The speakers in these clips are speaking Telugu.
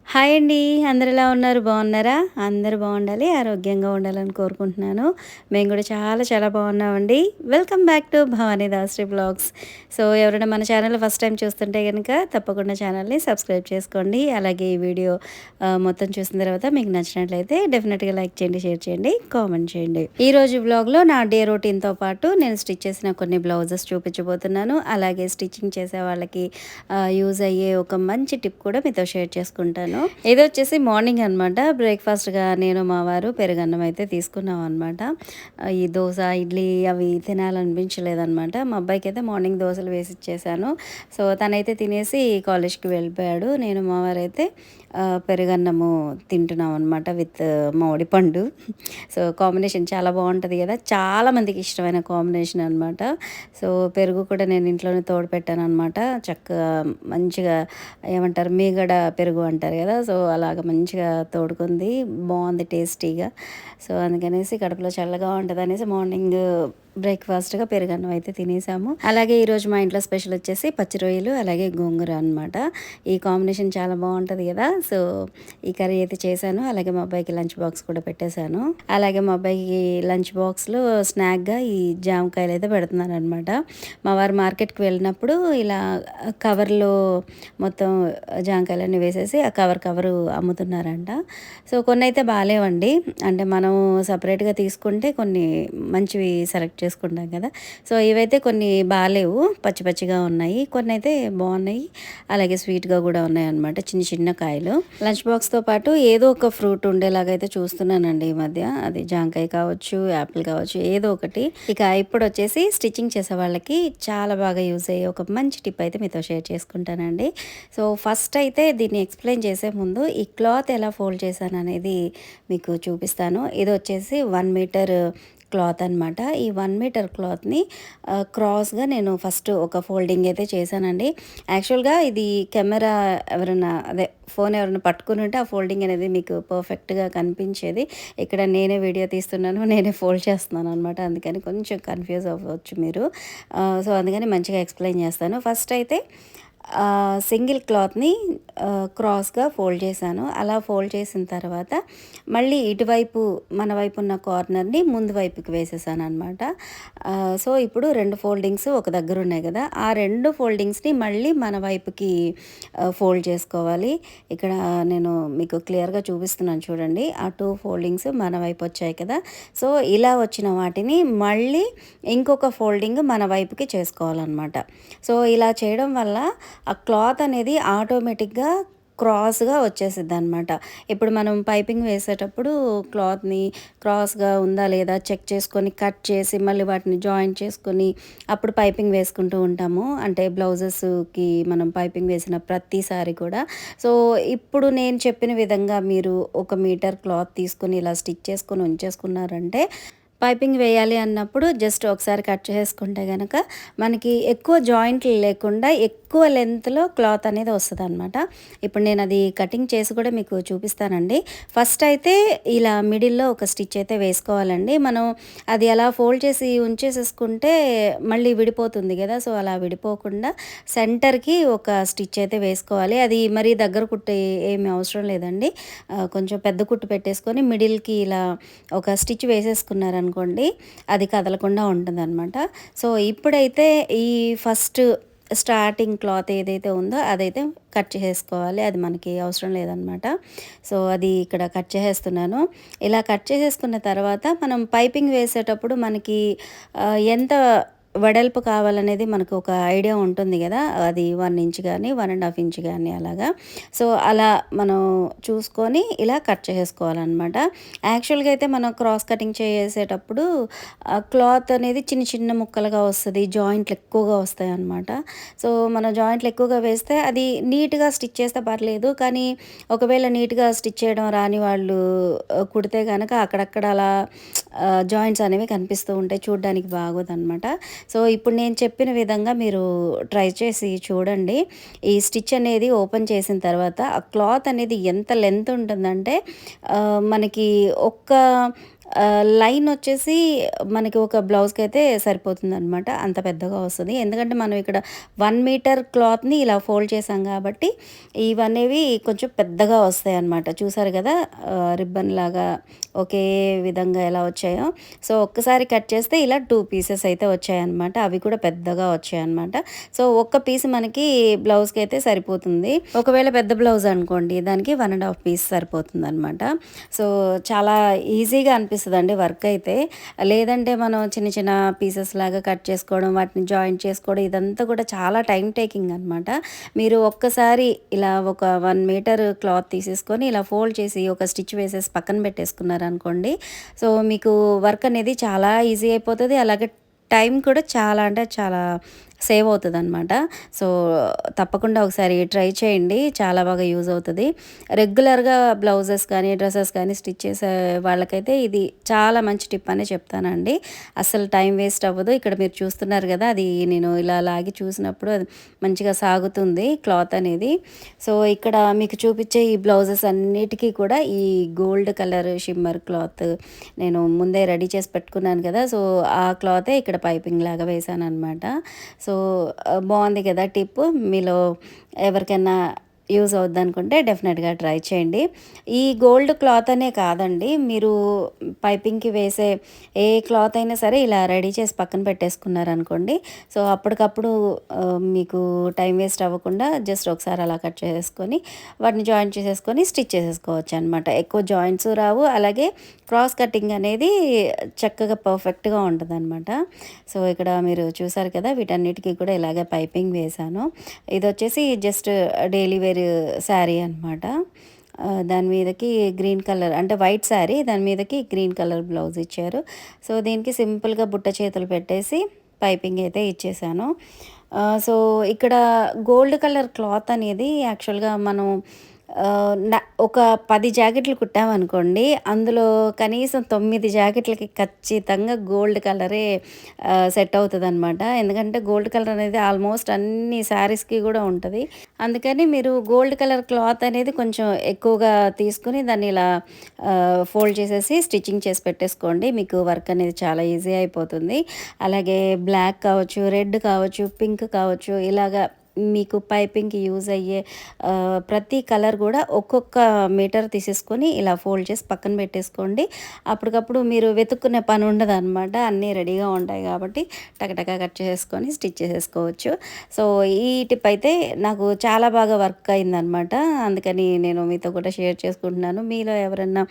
హాయ్ అండి. అందరూ ఎలా ఉన్నారు? బాగున్నారా? అందరూ బాగుండాలి, ఆరోగ్యంగా ఉండాలని కోరుకుంటున్నాను. మేము కూడా చాలా చాలా బాగున్నామండి. Welcome back to Bhavani Dasari vlogs. So, ఎవరైనా మన ఛానల్ ఫస్ట్ టైం చూస్తుంటే గనుక తప్పకుండా ఛానల్‌ని సబ్స్క్రైబ్ చేసుకోండి. అలాగే ఈ వీడియో మొత్తం చూసిన తర్వాత మీకు నచ్చినట్లయితే డెఫినెట్‌గా లైక్ చేయండి, షేర్ చేయండి, కామెంట్ చేయండి. ఈరోజు వ్లాగ్‌లో నా డే రొటీన్‌తో పాటు నేను స్టిచ్ చేసిన కొన్ని బ్లౌజెస్ చూపించబోతున్నాను. అలాగే స్టిచ్చింగ్ చేసే వాళ్ళకి యూజ్ అయ్యే ఒక మంచి టిప్ కూడా మీతో షేర్ చేసుకుంటాను. ఇదొచ్చేసి మార్నింగ్ అనమాట. బ్రేక్‌ఫాస్ట్‌గా నేను, మా వారు పెరుగన్నం అయితే తీసుకున్నాం అనమాట. ఈ దోస, ఇడ్లీ అవి తినాలనిపించలేదనమాట. మా అబ్బాయికైతే మార్నింగ్ దోసలు వేసిచ్చేసాను. సో, తనైతే తినేసి కాలేజ్‌కి వెళ్ళిపోయాడు. నేను, మా వారైతే పెరుగన్నము తింటున్నాం అనమాట విత్ మామిడి పండు. సో, కాంబినేషన్ చాలా బావుంటది గదా! చాలా మందికి ఇష్టమైన కాంబినేషన్ అనమాట. సో, పెరుగు కూడా నేను ఇంట్లోనే తోడు పెట్టాననమాట. చక్కగా మంచిగా ఏమంటారు, మీగడ పెరుగు అంటారు కదా! సో, అలాగ మంచిగా తోడుకుంది. బావుంది టేస్టీగా. సో, అందుకనేసి కడుపులో చల్లగా ఉంటదనేసి మార్నింగ్ బ్రేక్‌ఫాస్ట్‌గా పెరుగన్నం అయితే తినేసాము. అలాగే ఈరోజు మా ఇంట్లో స్పెషల్ వచ్చేసి పచ్చి రొయ్యలు, అలాగే గోంగూర అనమాట. ఈ కాంబినేషన్ చాలా బావుంటది కదా! సో, ఈ కర్రీ అయితే చేశాను. అలాగే మా అబ్బాయికి లంచ్ బాక్స్ కూడా పెట్టేశాను. అలాగే మా అబ్బాయికి లంచ్ బాక్స్‌లో స్నాక్‌గా ఈ జామకాయలు అయితే పెడుతున్నాననమాట. మా వారు మార్కెట్‌కి వెళ్ళినప్పుడు ఇలా కవర్‌లో మొత్తం జామకాయలన్నీ వేసేసి ఆ కవరు అమ్ముతున్నారంట. సో, కొన్నైతే బాలేవండి. అంటే మనం సెపరేట్‌గా తీసుకుంటే కొన్ని మంచివి సెలెక్ట్ చేసుకుంటాం కదా! సో, ఇవైతే కొన్ని బాలేవు. పచ్చి పచ్చిగా ఉన్నాయి. కొన్నైతే బావున్నాయి. అలాగే స్వీట్‌గా గూడా ఉన్నాయన్నమాట. చిన్న చిన్న కాయలు. లంచ్ బాక్స్‌తో పాటు ఏదో ఒక ఫ్రూట్ ఉండేలాగైతే చూస్తున్నానండి ఈ మధ్య. అది జాంకాయ కావచ్చు, యాపిల్ కావచ్చు, ఏదో ఒకటి. ఇక ఇప్పుడొచ్చేసి స్టిచ్చింగ్ చేసే వాళ్ళకి చాలా బాగా యూజ్ అయ్యే ఒక మంచి టిప్ అయితే మీతో షేర్ చేసుకుంటానండి. సో, ఫస్ట్ అయితే దీన్ని ఎక్స్‌ప్లెయిన్ చేసే ముందు ఈ క్లాత్ ఎలా ఫోల్డ్ చేశాననేది మీకు చూపిస్తాను. ఇదొచ్చేసి 1 మీటర్ క్లాత్ అనమాట. ఈ 1 మీటర్ క్లాత్‌ని క్రాస్‌గా నేను ఫస్ట్ ఒక ఫోల్డింగ్ అయితే చేశానండి. యాక్చువల్‌గా ఇది కెమెరా ఎవరైనా అదే ఫోన్ ఎవరైనా పట్టుకొని ఉంటే ఆ ఫోల్డింగ్ అనేది మీకు పర్ఫెక్ట్‌గా కనిపించేది. ఇక్కడ నేనే వీడియో తీస్తున్నాను, నేనే ఫోల్డ్ చేస్తున్నాను అనమాట. అందుకని కొంచెం కన్‌ఫ్యూజ్ అవ్వచ్చు మీరు. సో, అందుకని మంచిగా ఎక్స్‌ప్లెయిన్ చేస్తాను. ఫస్ట్ అయితే సింగిల్ క్లాత్‌ని క్రాస్‌గా ఫోల్డ్ చేశాను. అలా ఫోల్డ్ చేసిన తర్వాత మళ్ళీ ఇటువైపు మన వైపు ఉన్న కార్నర్‌ని ముందు వైపుకి వేసేసాననమాట. సో, ఇప్పుడు 2 ఫోల్డింగ్స్ ఒక దగ్గర ఉన్నాయి కదా! ఆ 2 ఫోల్డింగ్స్‌ని మళ్ళీ మన వైపుకి ఫోల్డ్ చేసుకోవాలి. ఇక్కడ నేను మీకు క్లియర్‌గా చూపిస్తున్నాను చూడండి. ఆ 2 ఫోల్డింగ్స్ మన వైపు వచ్చాయి కదా! సో, ఇలా వచ్చిన వాటిని మళ్ళీ ఇంకొక ఫోల్డింగ్ మన వైపుకి చేసుకోవాలనమాట. సో, ఇలా చేయడం వల్ల ఆ క్లాత్ అనేది ఆటోమేటిక్‌గా క్రాస్‌గా వచ్చేసిద్దనమాట. ఇప్పుడు మనం పైపింగ్ వేసేటప్పుడు క్లాత్‌ని క్రాస్‌గా ఉందా లేదా చెక్ చేసుకొని, కట్ చేసి, మళ్ళీ వాటిని జాయింట్ చేసుకొని, అప్పుడు పైపింగ్ వేసుకుంటూ ఉంటాము. అంటే బ్లౌజెస్‌కి మనం పైపింగ్ వేసిన ప్రతిసారి కూడా. సో, ఇప్పుడు నేను చెప్పిన విధంగా మీరు 1 మీటర్ క్లాత్ తీసుకొని ఇలా స్టిచ్ చేసుకొని ఉంచేసుకున్నారంటే పైపింగ్ వేయాలి అన్నప్పుడు జస్ట్ ఒకసారి కట్ చేసుకుంటే గనక మనకి ఎక్కువ జాయింట్లు లేకుండా ఎక్కువ లెంత్‌లో క్లాత్ అనేది వస్తదనమాట. ఇప్పుడు నేను అది కటింగ్ చేసి కూడా మీకు చూపిస్తానండి. ఫస్ట్ అయితే ఇలా మిడిల్‌లో ఒక స్టిచ్ అయితే వేసుకోవాలండి. మనం అది అలా ఫోల్డ్ చేసి ఉంచేసేసుకుంటే మళ్ళీ విడిపోతుంది గదా! సో, అలా విడిపోకుండా సెంటర్‌కి ఒక స్టిచ్ అయితే వేసుకోవాలి. అది మరీ దగ్గర కుట్టు ఏమి అవసరం లేదండి. కొంచెం పెద్ద కుట్టు పెట్టేసుకొని మిడిల్‌కి ఇలా ఒక స్టిచ్ వేసేసుకున్నారనుకోండి, అది కదలకుండా ఉంటుందనమాట. సో, ఇప్పుడైతే ఈ ఫస్ట్ స్టార్టింగ్ క్లాత్ ఏదైతే ఉందో అదైతే కట్ చేసేసుకోవాలి. అది మనకి అవసరం లేదనమాట. సో, అది ఇక్కడ కట్ చేసేస్తున్నాను. ఇలా కట్ చేసేసుకున్న తర్వాత మనం పైపింగ్ వేసేటప్పుడు మనకి ఎంత వెడల్పు కావాలనేది మనకు ఒక ఐడియా ఉంటుంది గదా! అది 1 ఇంచ్ గానీ, 1½ ఇంచ్ గానీ అలాగా. సో, అలా మనం చూసుకొని ఇలా కట్ చేసేసుకోవాలనమాట. యాక్చువల్‌గా అయితే మనం క్రాస్ కటింగ్ చేసేటప్పుడు క్లాత్ అనేది చిన్న చిన్న ముక్కలుగా వస్తది. జాయింట్లు ఎక్కువగా వస్తాయన్నమాట. సో, మనం జాయింట్లు ఎక్కువగా వేస్తే అది నీట్‌గా స్టిచ్ చేస్తే పర్లేదు. కానీ ఒకవేళ నీట్‌గా స్టిచ్ చేయడం రాని వాళ్ళు కుడితే గనక అక్కడక్కడ అలా జాయింట్స్ అనేవి కనిపిస్తూ ఉంటాయి. చూడ్డానికి బాగోదనమాట. సో, ఇప్పుడు నేను చెప్పిన విధంగా మీరు ట్రై చేసి చూడండి. ఈ స్టిచ్ అనేది ఓపెన్ చేసిన తర్వాత ఆ క్లాత్ అనేది ఎంత లెంత్ ఉంటుందంటే మనకి ఒక్క లైన్ వచ్చేసి మనకి ఒక బ్లౌజ్‌కైతే సరిపోతుందనమాట. అంత పెద్దగా వస్తది. ఎందుకంటే మనం ఇక్కడ 1 మీటర్ క్లాత్‌ని ఇలా ఫోల్డ్ చేసాం కాబట్టి ఇవనేవి కొంచెం పెద్దగా వస్తాయన్నమాట. చూసారు కదా! రిబ్బన్‌లాగా ఒకే విధంగా ఎలా వచ్చాయో. సో, ఒక్కసారి కట్ చేస్తే ఇలా 2 పీసెస్ అయితే వచ్చాయన్నమాట. అవి కూడా పెద్దగా వచ్చాయన్నమాట. సో, ఒక్క పీస్ మనకి బ్లౌజ్‌కైతే సరిపోతుంది. ఒకవేళ పెద్ద బ్లౌజ్ అనుకోండి దానికి 1 ½ పీస్ సరిపోతుందన్నమాట. సో, చాలా ఈజీగా అనిపిస్తదండి వర్క్ అయితే. లేదంటే మనం చిన్న చిన్న పీసెస్ లాగా కట్ చేసుకోవడం, వాటిని జాయింట్ చేసుకోవడం ఇదంతా కూడా చాలా టైమ్ టేకింగ్ అనమాట. మీరు ఒక్కసారి ఇలా ఒక 1 మీటర్ క్లాత్ తీసేసుకొని ఇలా ఫోల్డ్ చేసి ఒక స్టిచ్ వేసేసి పక్కన పెట్టేసుకున్నారనుకోండి. సో, మీకు వర్క్ అనేది చాలా ఈజీ అయిపోతది. అలాగే టైం కూడా చాలా అంటే చాలా సేవ్ అవుతదనమాట. సో, తప్పకుండా ఒకసారి ట్రై చేయండి. చాలా బాగా యూజ్ అవుతది. రెగ్యులర్‌గా బ్లౌజెస్ కానీ, డ్రెసెస్ కానీ స్టిచ్ చేసే వాళ్ళకైతే ఇది చాలా మంచి టిప్ అనే చెప్తానండి. అస్సలు టైం వేస్ట్ అవ్వదు. ఇక్కడ మీరు చూస్తున్నారు కదా! అది నేను ఇలా లాగి చూసినప్పుడు అది మంచిగా సాగుతుంది క్లాత్ అనేది. సో, ఇక్కడ మీకు చూపించే ఈ బ్లౌజెస్ అన్నిటికీ కూడా ఈ గోల్డ్ కలర్ షిమ్మర్ క్లాత్ నేను ముందే రెడీ చేసి పెట్టుకున్నాను కదా! సో, ఆ క్లాతే ఇక్కడ పైపింగ్ లాగా వేశాననమాట. సో, బావుంది కదా టిప్పు. మీలో ఎవరికైనా యూజ్ అవుద్దనుకుంటే డెఫినెట్‌గా ట్రై చేయండి. ఈ గోల్డ్ క్లాత్ అనే కాదండి. మీరు పైపింగ్‌కి వేసే ఏ క్లాత్ అయినా సరే ఇలా రెడీ చేసి పక్కన పెట్టేసుకున్నారనుకోండి. సో, అప్పటికప్పుడు మీకు టైం వేస్ట్ అవ్వకుండా జస్ట్ ఒకసారి అలా కట్ చేసేసుకొని వాటిని జాయింట్ చేసేసుకొని స్టిచ్ చేసేసుకోవచ్చనమాట. ఎక్కువ జాయింట్స్ రావు. అలాగే క్రాస్ కటింగ్ అనేది చక్కగా పర్ఫెక్ట్‌గా ఉంటదనమాట. సో, ఇక్కడ మీరు చూసారు కదా! వీటన్నిటికి కూడా ఇలాగే పైపింగ్ వేశాను. ఇదొచ్చేసి జస్ట్ డైలీ వేర్ శారీ అనమాట. దాని మీదకి గ్రీన్ కలర్ అంటే వైట్ శారీ దాని మీదకి గ్రీన్ కలర్ బ్లౌజ్ ఇచ్చారు. సో, దీనికి సింపుల్‌గా బుట్ట చేతులు పెట్టేసి పైపింగ్ అయితే ఇచ్చేసాను. సో, ఇక్కడ గోల్డ్ కలర్ క్లాత్ అనేది యాక్చువల్‌గా మనం ఒక 10 జాకెట్లు కుట్టామనుకోండి, అందులో కనీసం 9 జాకెట్లకి ఖచ్చితంగా గోల్డ్ కలరే సెట్ అవుతదనమాట. ఎందుకంటే గోల్డ్ కలర్ అనేది ఆల్మోస్ట్ అన్ని శారీస్‌కి గూడా ఉంటది. అందుకని మీరు గోల్డ్ కలర్ క్లాత్ అనేది కొంచెం ఎక్కువగా తీసుకొని దాన్ని ఇలా ఫోల్డ్ చేసేసి స్టిచ్చింగ్ చేసి పెట్టేసుకోండి. మీకు వర్క్ అనేది చాలా ఈజీ అయిపోతుంది. అలాగే బ్లాక్ కావచ్చు, రెడ్ కావచ్చు, పింక్ కావచ్చు ఇలాగా మీకు పైపింగ్‌కి యూజ్ అయ్యే ప్రతి కలర్ గూడా ఒక్కొక్క మీటర్ తీసేసుకొని ఇలా ఫోల్డ్ చేసి పక్కన పెట్టేసుకోండి. అప్పటికప్పుడు మీరు వెతుక్కునే పని ఉండదనమాట. అన్నీ రెడీగా ఉంటాయి కాబట్టి టకటక కట్ చేసేసుకొని స్టిచ్ చేసేసుకోవచ్చు. సో, ఈ టిప్ అయితే నాకు చాలా బాగా వర్క్ అయిందనమాట. అందుకని నేను మీతో కూడా షేర్ చేసుకుంటున్నాను. మీలో ఎవరన్నా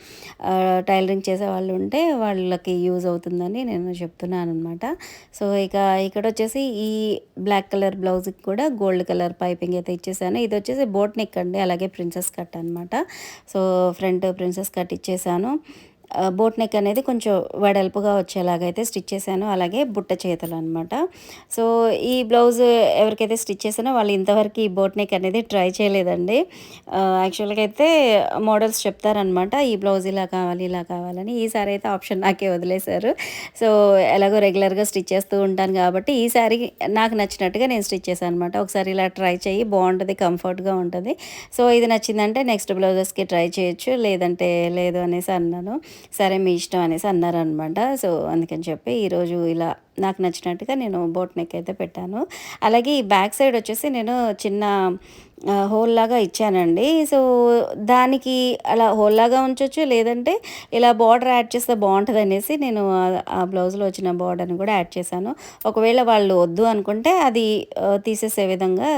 టైలరింగ్ చేసేవాళ్ళు ఉంటే వాళ్ళకి యూజ్ అవుతుందని నేను చెప్తున్నాననమాట. సో, ఇక్కడొచ్చేసి ఈ బ్లాక్ కలర్ బ్లౌజ్‌కి కూడా గోల్డ్ కలర్ పైపింగ్ అయితే ఇచ్చేసాను. ఇదొచ్చేసి బోట్ నెక్ అండి. అలాగే ప్రిన్సెస్ కట్ అనమాట. సో, ఫ్రంట్ ప్రిన్సెస్ కట్ ఇచ్చేసాను. బోట్ నెక్ అనేది కొంచెం వెడల్పుగా వచ్చేలాగైతే స్టిచ్ చేశాను. అలాగే బుట్ట చేతులనమాట. సో, ఈ బ్లౌజ్ ఎవరికైతే స్టిచ్ చేశానో వాళ్ళు ఇంతవరకు ఈ బోట్ నెక్ అనేది ట్రై చేయలేదండి. యాక్చువల్‌గా అయితే మోడల్స్ చెప్తారనమాట. ఈ బ్లౌజ్ ఇలా కావాలి, ఇలా కావాలని. ఈసారి అయితే ఆప్షన్ నాకే వదిలేశారు. సో, ఎలాగో రెగ్యులర్‌గా స్టిచ్ చేస్తూ ఉంటాను కాబట్టి ఈసారి నాకు నచ్చినట్టుగా నేను స్టిచ్ చేశాను అనమాట. ఒకసారి ఇలా ట్రై చెయ్యి బావుంటది, కంఫర్ట్‌గా ఉంటది. సో, ఇది నచ్చిందంటే నెక్స్ట్ బ్లౌజెస్‌కి ట్రై చేయొచ్చు. లేదంటే లేదు అనేసి అన్నాను. సరే మీ ఇష్టం అనేసి అన్నారనమాట. సో, అందుకని చెప్పి ఈరోజు ఇలా నాకు నచ్చినట్టుగా నేను బోట్ నెక్ అయితే పెట్టాను. అలాగే ఈ బ్యాక్ సైడ్ వచ్చేసి నేను చిన్న హోల్ లాగా ఇచ్చానండి. సో, దానికి అలా హోల్ లాగా ఉంచొచ్చు. లేదంటే ఇలా బార్డర్ యాడ్ చేస్తే బావుంటదనేసి నేను ఆ బ్లౌజ్‌లో వచ్చిన బార్డర్‌ని కూడా యాడ్ చేశాను. ఒకవేళ వాళ్ళు వద్దు అనుకుంటే అది తీసేసే విధంగా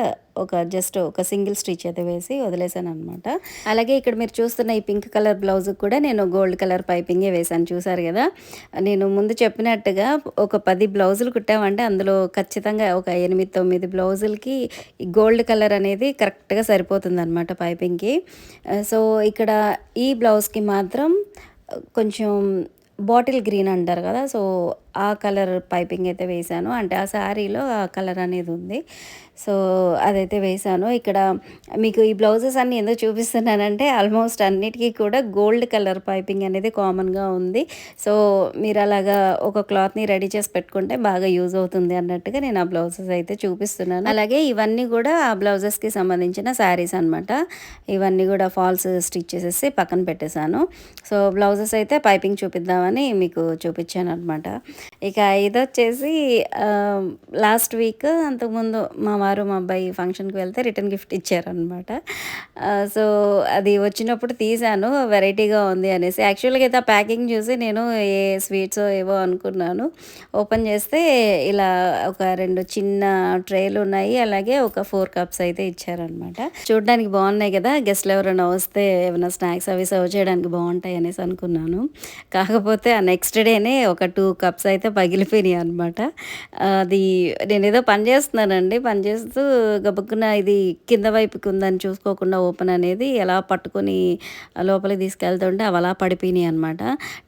జస్ట్ ఒక సింగిల్ స్టిచ్ అయితే వేసి వదిలేసాననమాట. అలాగే ఇక్కడ మీరు చూస్తున్న ఈ పింక్ కలర్ బ్లౌజ్‌కి కూడా నేను గోల్డ్ కలర్ పైపింగే వేశాను. చూసారు గదా! నేను ముందు చెప్పినట్టుగా ఒక 10 బ్లౌజులు కుట్టామంటే అందులో ఖచ్చితంగా ఒక 8, 9 బ్లౌజులకి ఈ గోల్డ్ కలర్ అనేది కరెక్ట్‌గా సరిపోతుందనమాట పైపింగ్‌కి. సో, ఇక్కడ ఈ బ్లౌజ్‌కి మాత్రం కొంచెం బాటిల్ గ్రీన్ అంటారు కదా! సో, ఆ కలర్ పైపింగ్ అయితే వేశాను. అంటే ఆ శారీలో ఆ కలర్ అనేది ఉంది. సో, అదైతే వేశాను. ఇక్కడ మీకు ఈ బ్లౌజెస్ అన్నీ ఎందుకు చూపిస్తున్నానంటే ఆల్మోస్ట్ అన్నిటికీ కూడా గోల్డ్ కలర్ పైపింగ్ అనేది కామన్‌గా ఉంది. సో, మీరలాగా ఒక క్లాత్‌ని రెడీ చేసి పెట్టుకుంటే బాగా యూజ్ అవుతుంది అన్నట్టుగా నేను ఆ బ్లౌజెస్ అయితే చూపిస్తున్నాను. అలాగే ఇవన్నీ కూడా ఆ బ్లౌజెస్‌కి సంబంధించిన శారీస్ అనమాట. ఇవన్నీ కూడా ఫాల్స్ స్టిచ్ చేసేసి పక్కన పెట్టేశాను. సో, బ్లౌజెస్ అయితే పైపింగ్ చూపిద్దామని మీకు చూపించాననమాట. ఇక ఇదొచ్చేసి లాస్ట్ వీక్ అంతకుముందు మా వారు, మా అబ్బాయి ఫంక్షన్‌కి వెళ్తే రిటర్న్ గిఫ్ట్ ఇచ్చారనమాట. సో, అది వచ్చినప్పుడు తీశాను వెరైటీగా ఉంది అనేసి. యాక్చువల్‌గా అయితే ఆ ప్యాకింగ్ చూసి నేను ఏ స్వీట్సో ఏవో అనుకున్నాను. ఓపెన్ చేస్తే ఇలా ఒక 2 చిన్న ట్రేలున్నాయి. అలాగే ఒక 4 కప్స్ అయితే ఇచ్చారనమాట. చూడ్డానికి బాగున్నాయి కదా! గెస్ట్‌లు ఎవరైనా వస్తే ఏమైనా స్నాక్స్ అవి సర్వ్ చేయడానికి బాగుంటాయి అనేసి అనుకున్నాను. కాకపోతే ఆ నెక్స్ట్ డేనే ఒక 2 కప్స్ అయితే పగిలిపోయినాయి అనమాట. అది నేనేదో పని చేస్తున్నానండి. పని చేస్తూ గబుక్కున ఇది కింద వైపుకి ఉందని చూసుకోకుండా ఓపెన్ అనేది ఎలా పట్టుకొని లోపలికి తీసుకెళ్తుంటే అవి అలా పడిపోయినాయి అనమాట.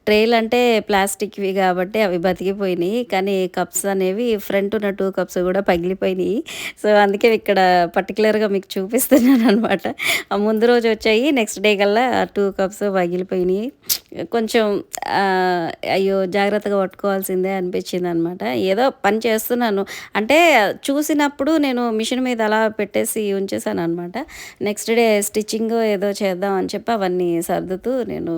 ట్రేలంటే ప్లాస్టిక్‌వి కాబట్టి అవి బతికిపోయినాయి. కానీ కప్స్ అనేవి ఫ్రంట్ ఉన్న 2 కప్స్ కూడా పగిలిపోయినాయి. సో, అందుకే ఇక్కడ పర్టిక్యులర్‌గా మీకు చూపిస్తున్నాననమాట. ఆ ముందు రోజు వచ్చాయి. నెక్స్ట్ డే కల్లా 2 కప్స్ పగిలిపోయినాయి. కొంచెం అయ్యో! జాగ్రత్తగా పట్టుకోవాల్సిందే అనిపించిందనమాట. ఏదో పని చేస్తున్నాను. అంటే చూసినప్పుడు నేను మిషన్ మీద అలా పెట్టేసి ఉంచేసాననమాట. నెక్స్ట్ డే స్టిచ్చింగో ఏదో చేద్దాం అని చెప్పి అవన్నీ సర్దుతూ నేను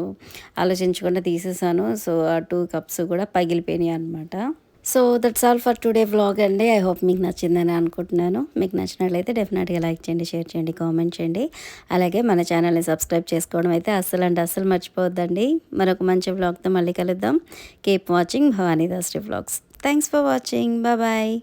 ఆలోచించకుండా తీసేసాను. సో, ఆ 2 కప్స్ కూడా పగిలిపోయినాయి అనమాట. So, that's all for today vlog అండి. ఐ హోప్ మీకు నచ్చిందని అనుకుంటున్నాను. మీకు నచ్చినట్లయితే డెఫినెట్‌గా లైక్ చేయండి, షేర్ చేయండి, కామెంట్ చేయండి. అలాగే మన ఛానల్‌ని సబ్స్క్రైబ్ చేసుకోవడం అయితే అస్సలు మర్చిపోవద్దండి. మరొక మంచి వ్లాగ్‌తో మళ్ళీ కలుద్దాం. Keep watching Bhavani Dasari vlogs. Thanks for watching. Bye.